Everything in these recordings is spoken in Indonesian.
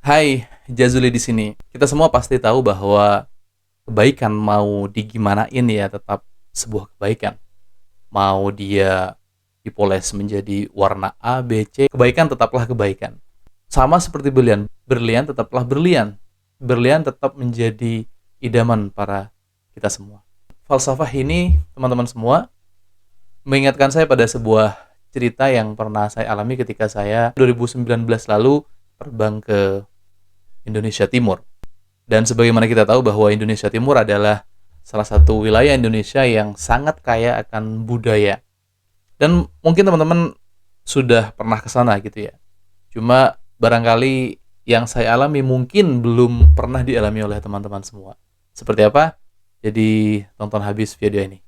Hai, Jazuli di sini. Kita semua pasti tahu bahwa kebaikan mau digimanain ya tetap sebuah kebaikan. Mau dia dipoles menjadi warna A, B, C, kebaikan tetaplah kebaikan. Sama seperti berlian, berlian tetaplah berlian. Berlian tetap menjadi idaman para kita semua. Falsafah ini, teman-teman semua, mengingatkan saya pada sebuah cerita yang pernah saya alami ketika saya 2019 lalu terbang ke Indonesia Timur. Dan sebagaimana kita tahu bahwa Indonesia Timur adalah salah satu wilayah Indonesia yang sangat kaya akan budaya. Dan mungkin teman-teman sudah pernah ke sana gitu ya. Cuma barangkali yang saya alami mungkin belum pernah dialami oleh teman-teman semua. Seperti apa? Jadi tonton habis video ini.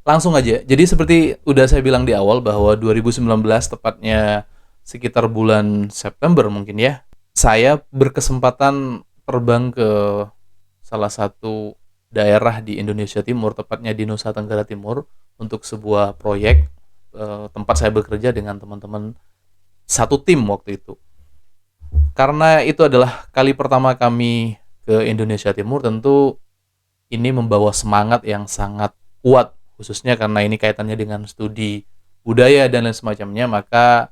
Langsung aja. Jadi seperti udah saya bilang di awal bahwa 2019 tepatnya sekitar bulan September mungkin ya, saya berkesempatan terbang ke salah satu daerah di Indonesia Timur, tepatnya di Nusa Tenggara Timur, untuk sebuah proyek tempat saya bekerja dengan teman-teman satu tim waktu itu. Karena itu adalah kali pertama kami ke Indonesia Timur, tentu ini membawa semangat yang sangat kuat, khususnya karena ini kaitannya dengan studi budaya dan lain semacamnya. Maka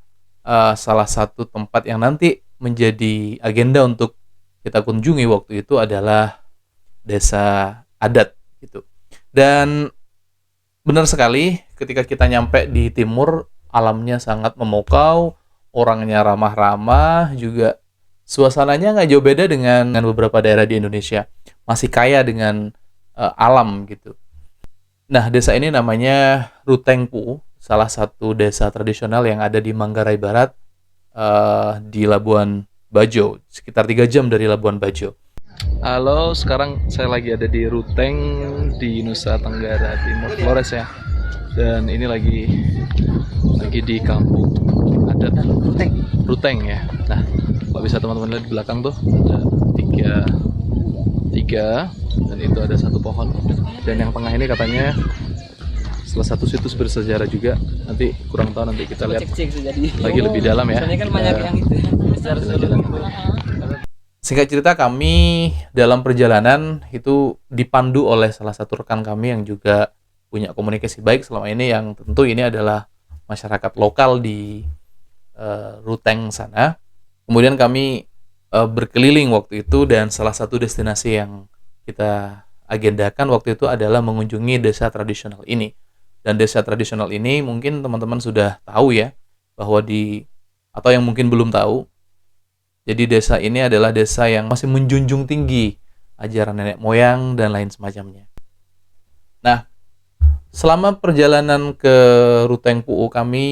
salah satu tempat yang nanti menjadi agenda untuk kita kunjungi waktu itu adalah desa adat gitu. Dan benar sekali ketika kita nyampe di timur, alamnya sangat memukau, orangnya ramah-ramah, juga suasananya nggak jauh beda dengan beberapa daerah di Indonesia. Masih kaya dengan alam gitu. Nah, desa ini namanya Rutengpu, salah satu desa tradisional yang ada di Manggarai Barat, di Labuan Bajo, sekitar 3 jam dari Labuan Bajo. Halo, sekarang saya lagi ada di Ruteng di Nusa Tenggara Timur, Flores ya. Dan ini lagi di kampung adat Ruteng ya. Nah, kalau bisa teman-teman lihat di belakang tuh ada tiga dan itu ada satu pohon, dan yang tengah ini katanya salah satu situs bersejarah juga. Nanti kurang tahu, nanti kita lihat lagi lebih dalam ya. Soalnya kan banyak yang itu jalan-jalan. Singkat cerita, kami dalam perjalanan itu dipandu oleh salah satu rekan kami yang juga punya komunikasi baik selama ini, yang tentu ini adalah masyarakat lokal di Ruteng sana. Kemudian kami berkeliling waktu itu, dan salah satu destinasi yang kita agendakan waktu itu adalah mengunjungi desa tradisional ini. Dan desa tradisional ini mungkin teman-teman sudah tahu ya, bahwa atau yang mungkin belum tahu, jadi desa ini adalah desa yang masih menjunjung tinggi ajaran nenek moyang dan lain semacamnya. Nah, selama perjalanan ke Ruteng Puu, kami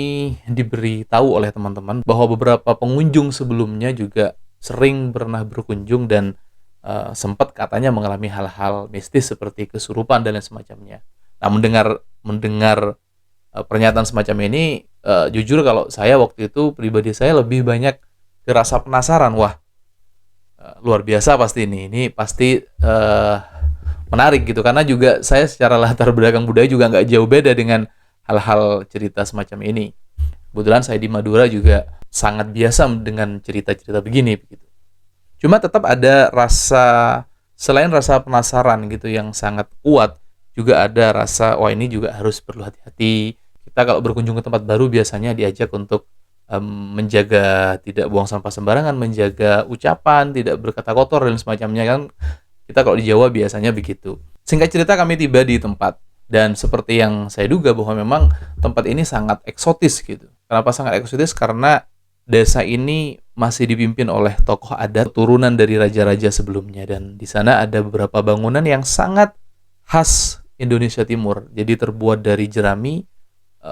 diberi tahu oleh teman-teman bahwa beberapa pengunjung sebelumnya juga sering pernah berkunjung dan sempat katanya mengalami hal-hal mistis seperti kesurupan dan lain semacamnya. Nah, mendengar pernyataan semacam ini, jujur kalau saya waktu itu pribadi saya lebih banyak ke rasa penasaran. Wah, luar biasa pasti ini pasti menarik gitu, karena juga saya secara latar belakang budaya juga nggak jauh beda dengan hal-hal cerita semacam ini. Kebetulan saya di Madura juga sangat biasa dengan cerita-cerita begini begitu. Cuma tetap ada selain rasa penasaran gitu yang sangat kuat, juga ada rasa, wah ini juga harus perlu hati-hati. Kita kalau berkunjung ke tempat baru biasanya diajak untuk menjaga tidak buang sampah sembarangan, menjaga ucapan, tidak berkata kotor dan semacamnya kan. Kita kalau di Jawa biasanya begitu. Singkat cerita, kami tiba di tempat, dan seperti yang saya duga bahwa memang tempat ini sangat eksotis gitu. Kenapa sangat eksotis? Karena desa ini masih dipimpin oleh tokoh adat turunan dari raja-raja sebelumnya, dan di sana ada beberapa bangunan yang sangat khas Indonesia Timur. Jadi terbuat dari jerami,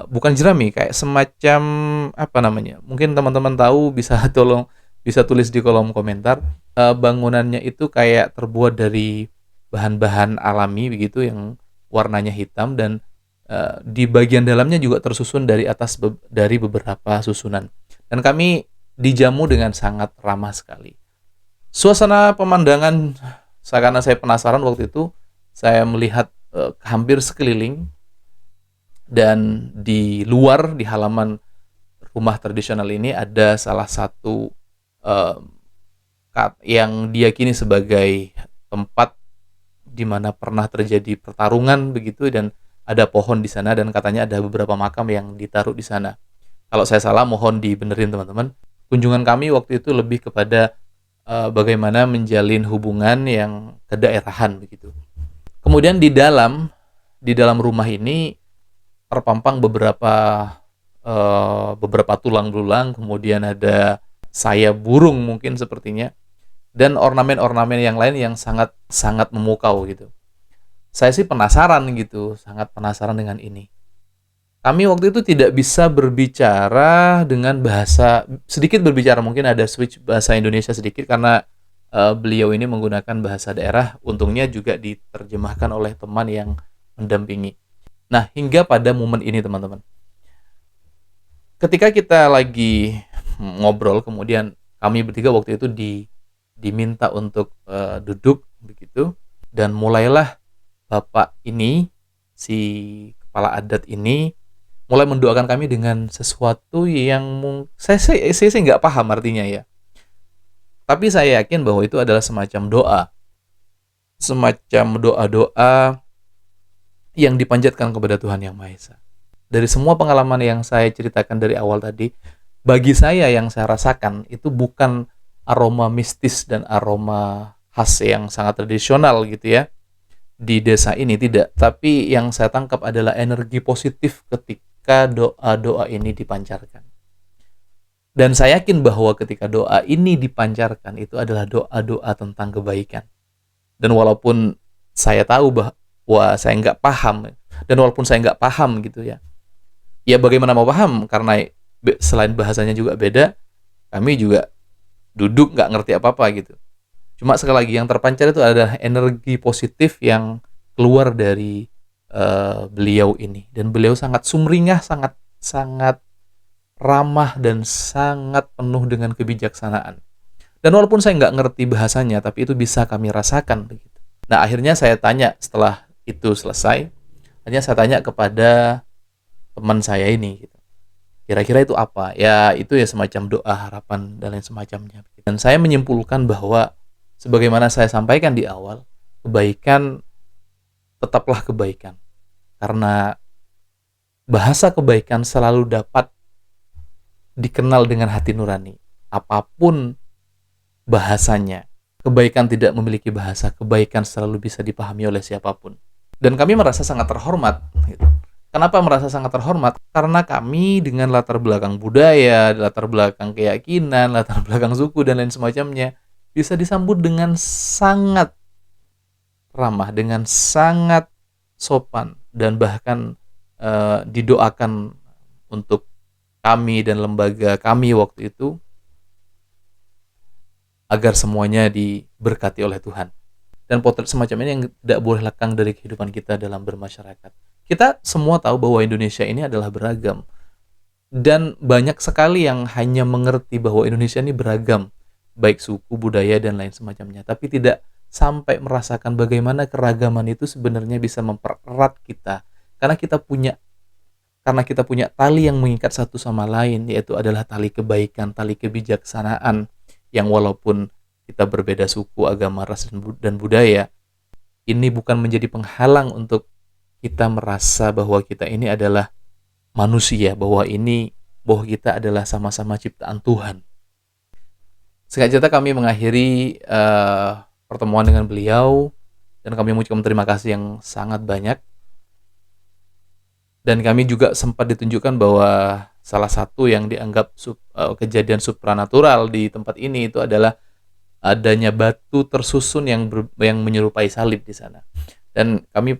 bukan jerami, kayak semacam apa namanya? Mungkin teman-teman tahu, bisa tulis di kolom komentar. Bangunannya itu kayak terbuat dari bahan-bahan alami begitu yang warnanya hitam, dan di bagian dalamnya juga tersusun dari beberapa susunan. Dan kami dijamu dengan sangat ramah sekali. Suasana pemandangan Karena saya penasaran waktu itu, saya melihat hampir sekeliling, dan di luar di halaman rumah tradisional ini ada salah satu eh, yang diyakini sebagai tempat di mana pernah terjadi pertarungan begitu, dan ada pohon di sana, dan katanya ada beberapa makam yang ditaruh di sana. Kalau saya salah mohon dibenerin teman-teman. Kunjungan kami waktu itu lebih kepada bagaimana menjalin hubungan yang kedaerahan begitu. Kemudian di dalam rumah ini terpampang beberapa tulang belulang, kemudian ada sayap burung mungkin sepertinya, dan ornamen-ornamen yang lain yang sangat sangat memukau gitu. Saya sih penasaran gitu, sangat penasaran dengan ini. Kami waktu itu tidak bisa berbicara dengan bahasa, sedikit berbicara, mungkin ada switch bahasa Indonesia sedikit karena beliau ini menggunakan bahasa daerah, untungnya juga diterjemahkan oleh teman yang mendampingi. Nah, hingga pada momen ini teman-teman, ketika kita lagi ngobrol, kemudian kami bertiga waktu itu diminta untuk duduk begitu, dan mulailah bapak ini, si kepala adat ini, mulai mendoakan kami dengan sesuatu yang saya nggak paham artinya ya. Tapi saya yakin bahwa itu adalah semacam doa-doa yang dipanjatkan kepada Tuhan Yang Maha Esa. Dari semua pengalaman yang saya ceritakan dari awal tadi, bagi saya yang saya rasakan itu bukan aroma mistis dan aroma khas yang sangat tradisional gitu ya di desa ini, tidak. Tapi yang saya tangkap adalah energi positif ketika doa-doa ini dipancarkan. Dan saya yakin bahwa ketika doa ini dipancarkan, itu adalah doa-doa tentang kebaikan. Dan walaupun saya tahu bahwa saya nggak paham, dan walaupun saya nggak paham gitu ya, ya bagaimana mau paham, karena selain bahasanya juga beda, kami juga duduk nggak ngerti apa-apa gitu. Cuma sekali lagi yang terpancar itu adalah energi positif yang keluar dari beliau ini, dan beliau sangat sumringah, sangat sangat ramah, dan sangat penuh dengan kebijaksanaan. Dan walaupun saya nggak ngerti bahasanya, tapi itu bisa kami rasakan begitu. Nah, akhirnya saya tanya setelah itu selesai, hanya saya tanya kepada teman saya ini gitu. Kira-kira itu apa? Ya, itu ya semacam doa harapan dan lain semacamnya. Dan saya menyimpulkan bahwa sebagaimana saya sampaikan di awal, kebaikan tetaplah kebaikan. Karena bahasa kebaikan selalu dapat dikenal dengan hati nurani. Apapun bahasanya, kebaikan tidak memiliki bahasa, kebaikan selalu bisa dipahami oleh siapapun. Dan kami merasa sangat terhormat gitu. Kenapa merasa sangat terhormat? Karena kami dengan latar belakang budaya, latar belakang keyakinan, latar belakang suku dan lain semacamnya, bisa disambut dengan sangat ramah, dengan sangat sopan, dan bahkan didoakan untuk kami dan lembaga kami waktu itu agar semuanya diberkati oleh Tuhan. Dan potret semacam ini yang tidak boleh lekang dari kehidupan kita dalam bermasyarakat. Kita semua tahu bahwa Indonesia ini adalah beragam. Dan banyak sekali yang hanya mengerti bahwa Indonesia ini beragam, baik suku, budaya, dan lain semacamnya. Tapi tidak sampai merasakan bagaimana keragaman itu sebenarnya bisa mempererat kita. Karena kita punya tali yang mengikat satu sama lain, yaitu adalah tali kebaikan, tali kebijaksanaan, yang walaupun kita berbeda suku, agama, ras, dan budaya, ini bukan menjadi penghalang untuk kita merasa bahwa kita ini adalah manusia, bahwa kita adalah sama-sama ciptaan Tuhan. Singkat cerita, kami mengakhiri pertemuan dengan beliau, dan kami mengucapkan terima kasih yang sangat banyak. Dan kami juga sempat ditunjukkan bahwa salah satu yang dianggap kejadian supranatural di tempat ini itu adalah adanya batu tersusun yang menyerupai salib di sana. Dan kami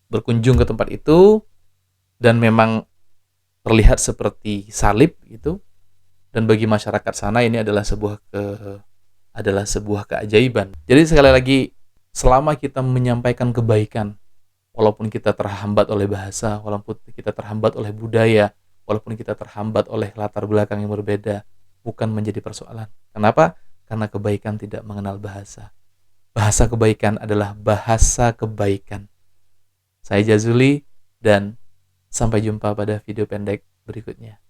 berkunjung ke tempat itu, dan memang terlihat seperti salib gitu. Dan bagi masyarakat sana ini adalah sebuah keajaiban. Jadi sekali lagi, selama kita menyampaikan kebaikan, walaupun kita terhambat oleh bahasa, walaupun kita terhambat oleh budaya, walaupun kita terhambat oleh latar belakang yang berbeda, bukan menjadi persoalan. Kenapa? Karena kebaikan tidak mengenal bahasa. bahasa kebaikan adalah bahasa kebaikan. Saya Jazuli, dan sampai jumpa pada video pendek berikutnya.